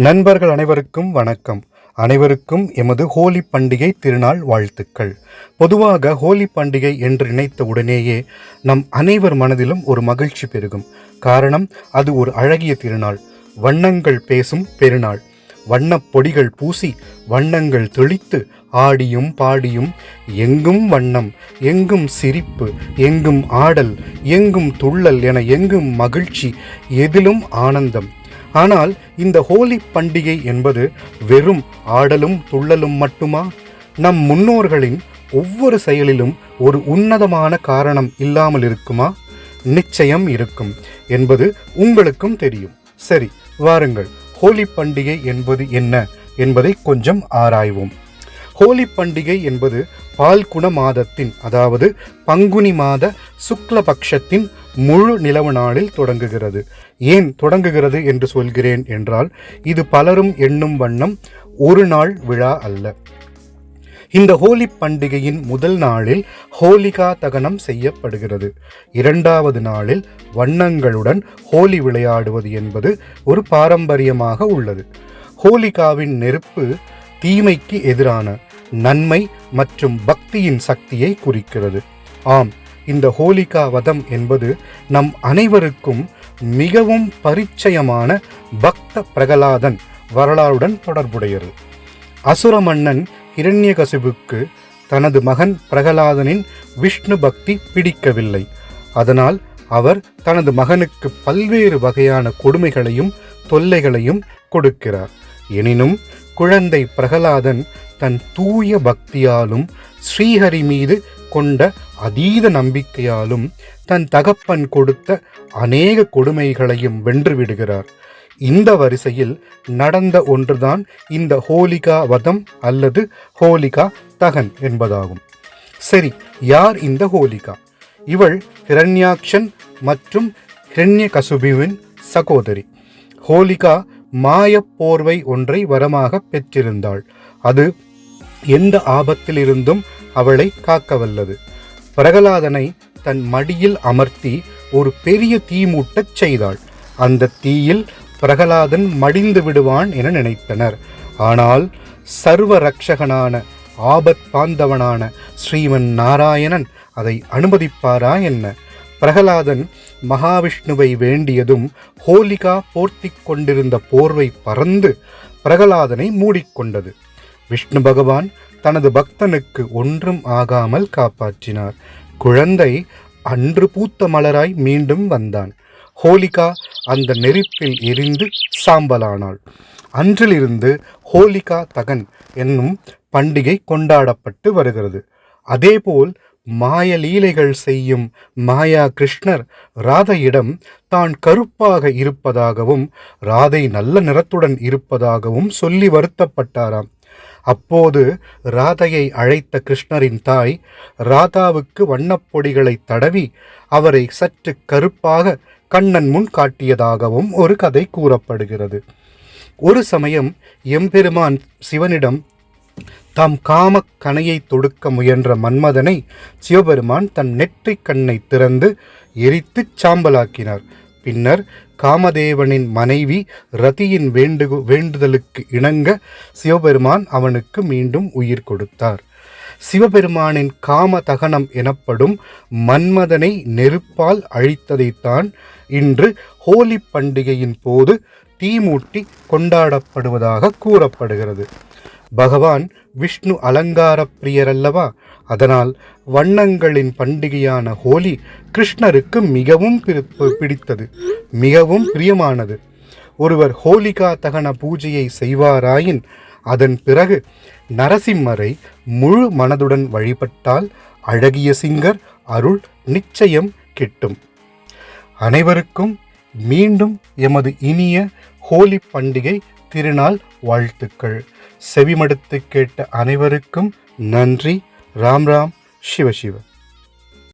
நண்பர்கள் அனைவருக்கும் வணக்கம். அனைவருக்கும் எமது ஹோலி பண்டிகை திருநாள் வாழ்த்துக்கள். பொதுவாக ஹோலி பண்டிகை என்று நினைத்த உடனேயே நம் அனைவர் மனதிலும் ஒரு மகிழ்ச்சி பெருகும். காரணம், அது ஒரு அழகிய திருநாள், வண்ணங்கள் பேசும் பெருநாள். வண்ணப் பொடிகள் பூசி வண்ணங்கள் தெளித்து ஆடியும் பாடியும் எங்கும் வண்ணம், எங்கும் சிரிப்பு, எங்கும் ஆடல், எங்கும் துள்ளல் என எங்கும் மகிழ்ச்சி, எதிலும் ஆனந்தம். ஆனால் இந்த ஹோலி பண்டிகை என்பது வெறும் ஆடலும் துள்ளலும் மட்டுமா? நம் முன்னோர்களின் ஒவ்வொரு செயலிலும் ஒரு உன்னதமான காரணம் இல்லாமல் இருக்குமா? நிச்சயம் இருக்கும் என்பது உங்களுக்கும் தெரியும். சரி, வாருங்கள், ஹோலி பண்டிகை என்பது என்ன என்பதை கொஞ்சம் ஆராய்வோம். ஹோலி பண்டிகை என்பது பால்குண மாதத்தின், அதாவது பங்குனி மாத சுக்லபக்ஷத்தின் முழு நிலவு நாளில் தொடங்குகிறது. ஏன் தொடங்குகிறது என்று சொல்கிறேன் என்றால், இது பலரும் எண்ணும் வண்ணம் ஒரு நாள் விழா அல்ல. இந்த ஹோலி பண்டிகையின் முதல் நாளில் ஹோலிகா தகனம் செய்யப்படுகிறது. இரண்டாவது நாளில் வண்ணங்களுடன் ஹோலி விளையாடுவது என்பது ஒரு பாரம்பரியமாக உள்ளது. ஹோலிகாவின் நெருப்பு தீமைக்கு எதிரான நன்மை மற்றும் பக்தியின் சக்தியை குறிக்கிறது. ஆம், இந்த ஹோலிகா வதம் என்பது நம் அனைவருக்கும் மிகவும் பரிச்சயமான பக்த பிரகலாதன் வரலாறுடன் தொடர்புடையது. அசுர மன்னன் ஹிரண்யகசிபுக்கு தனது மகன் பிரகலாதனின் விஷ்ணு பக்தி பிடிக்கவில்லை. அதனால் அவர் தனது மகனுக்கு பல்வேறு வகையான கொடுமைகளையும் தொல்லைகளையும் கொடுக்கிறார். எனினும் குழந்தை பிரகலாதன் தன் தூய பக்தியாலும் ஸ்ரீஹரி மீது கொண்ட அதீத நம்பிக்கையாலும் தன் தகப்பன் கொடுத்த அநேக கொடுமைகளையும் வென்றுவிடுகிறார். இந்த வரிசையில் நடந்த ஒன்றுதான் இந்த ஹோலிகா வதம் அல்லது ஹோலிகா தகன் என்பதாகும். சரி, யார் இந்த ஹோலிகா? இவள் ஹிரண்யாக்ஷன் மற்றும் ஹிரண்யகசுபுவின் சகோதரி. ஹோலிகா மாயப் போர்வை ஒன்றை வரமாக பெற்றிருந்தாள். அது எந்த ஆபத்திலிருந்தும் அவளை காக்க வல்லது. பிரகலாதனை தன் மடியில் அமர்த்தி ஒரு பெரிய தீ மூட்டச் செய்தாள். அந்த தீயில் பிரகலாதன் மடிந்து விடுவான் என நினைத்தனர். ஆனால் சர்வ ரக்ஷகனான ஆபத் பாந்தவனான ஸ்ரீமன் நாராயணன் அதை அனுமதிப்பாரா என்ன? பிரகலாதன் மகாவிஷ்ணுவை வேண்டியதும் ஹோலிகா போர்த்தி கொண்டிருந்த போர்வை பறந்து பிரகலாதனை மூடிக்கொண்டது. விஷ்ணு பகவான் தனது பக்தனுக்கு ஒன்றும் ஆகாமல் காப்பாற்றினார். குழந்தை அன்று பூத்த மலராய் மீண்டும் வந்தான். ஹோலிகா அந்த நெருப்பில் எரிந்து சாம்பலானாள். அன்றிலிருந்து ஹோலிகா தகன் என்னும் பண்டிகை கொண்டாடப்பட்டு வருகிறது. அதேபோல் மாய லீலைகள் செய்யும் மாயா கிருஷ்ணர் ராதையிடம் தான் கருப்பாக இருப்பதாகவும் ராதை நல்ல நிறத்துடன் இருப்பதாகவும் சொல்லி வருத்தப்பட்டாராம். அப்போது ராதையை அழைத்த கிருஷ்ணரின் தாய் ராதாவுக்கு வண்ணப்பொடிகளை தடவி அவரை சற்று கருப்பாக கண்ணன் முன் காட்டியதாகவும் ஒரு கதை கூறப்படுகிறது. ஒரு சமயம் எம்பெருமான் சிவனிடம் தாம் காம கணையை தொடுக்க முயன்ற மன்மதனை சிவபெருமான் தன் நெற்றிக் கண்ணை திறந்து எரித்து சாம்பலாக்கினார். பின்னர் காமதேவனின் மனைவி ரதியின் வேண்டுதலுக்கு இணங்க சிவபெருமான் அவனுக்கு மீண்டும் உயிர் கொடுத்தார். சிவபெருமானின் காம தகனம் எனப்படும் மன்மதனை நெருப்பால் அழித்ததைத்தான் இன்று ஹோலி பண்டிகையின் போது தீமூட்டி கொண்டாடப்படுவதாக கூறப்படுகிறது. பகவான் விஷ்ணு அலங்கார பிரியரல்லவா? அதனால் வண்ணங்களின் பண்டிகையான ஹோலி கிருஷ்ணருக்கு மிகவும் பிடித்தது, மிகவும் பிரியமானது. ஒருவர் ஹோலிகா தகன பூஜையை செய்வாராயின் அதன் பிறகு நரசிம்மரை முழு மனதுடன் வழிபட்டால் அழகிய சிங்கர் அருள் நிச்சயம் கிட்டும். அனைவருக்கும் மீண்டும் எமது இனிய ஹோலி பண்டிகை திருநாள் வாழ்த்துக்கள். செவிமடுத்து கேட்ட அனைவருக்கும் நன்றி. ராம் ராம், சிவ சிவ.